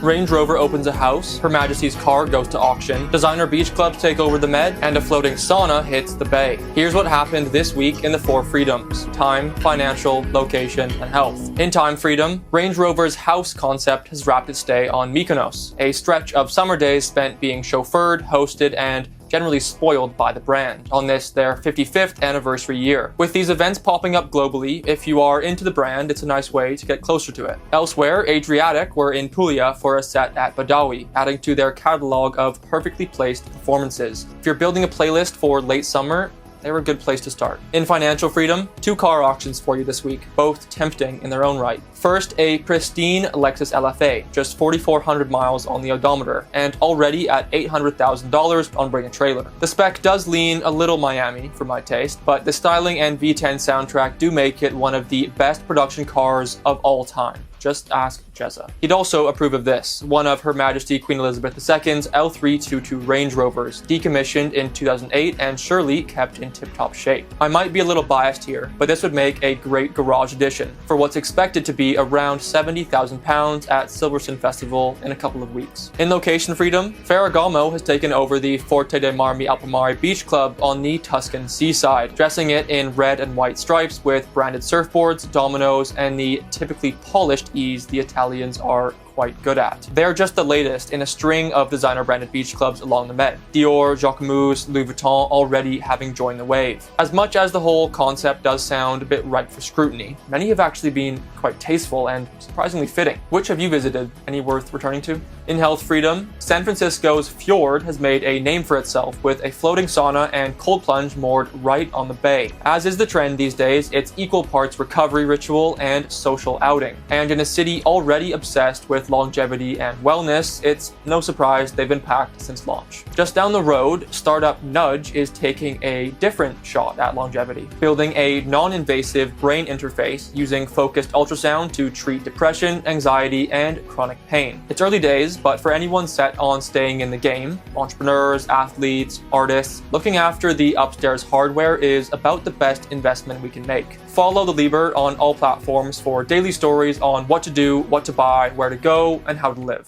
Range Rover opens a house, Her Majesty's car goes to auction, designer beach clubs take over the Med, and a floating sauna hits the bay. Here's what happened this week in the 4 freedoms: time, financial, location, and health. In time freedom, Range Rover's house concept has wrapped its stay on Mykonos, a stretch of summer days spent being chauffeured, hosted, and generally spoiled by the brand on this, their 55th anniversary year. With these events popping up globally, if you are into the brand, it's a nice way to get closer to it. Elsewhere, Adriatic were in Puglia for a set at Badawi, adding to their catalog of perfectly placed performances. If you're building a playlist for late summer, they're a good place to start. In financial freedom, 2 car auctions for you this week, both tempting in their own right. First, a pristine Lexus LFA, just 4,400 miles on the odometer, and already at $800,000 on Bring a Trailer. The spec does lean a little Miami for my taste, but the styling and V10 soundtrack do make it one of the best production cars of all time. Just ask Jezza. He'd also approve of this, one of Her Majesty Queen Elizabeth II's L322 Range Rovers, decommissioned in 2008 and surely kept in tip-top shape. I might be a little biased here, but this would make a great garage edition for what's expected to be around £70,000 at Silverstone Festival in a couple of weeks. In location freedom, Ferragamo has taken over the Forte dei Marmi Alpomare Beach Club on the Tuscan seaside, dressing it in red and white stripes with branded surfboards, dominoes, and the typically polished ease the Italians are quite good at. They're just the latest in a string of designer-branded beach clubs along the Med. Dior, Jacquemus, Louis Vuitton already having joined the wave. As much as the whole concept does sound a bit ripe for scrutiny, many have actually been quite tasteful and surprisingly fitting. Which have you visited? Any worth returning to? In health freedom, San Francisco's Fjord has made a name for itself with a floating sauna and cold plunge moored right on the bay. As is the trend these days, it's equal parts recovery ritual and social outing. And in a city already obsessed with longevity and wellness, it's no surprise they've been packed since launch. Just down the road, startup Nudge is taking a different shot at longevity, building a non-invasive brain interface using focused ultrasound to treat depression, anxiety, and chronic pain. It's early days, but for anyone set on staying in the game, entrepreneurs, athletes, artists, looking after the upstairs hardware is about the best investment we can make. Follow the Lieber on all platforms for daily stories on what to do, what to buy, where to go, and how to live.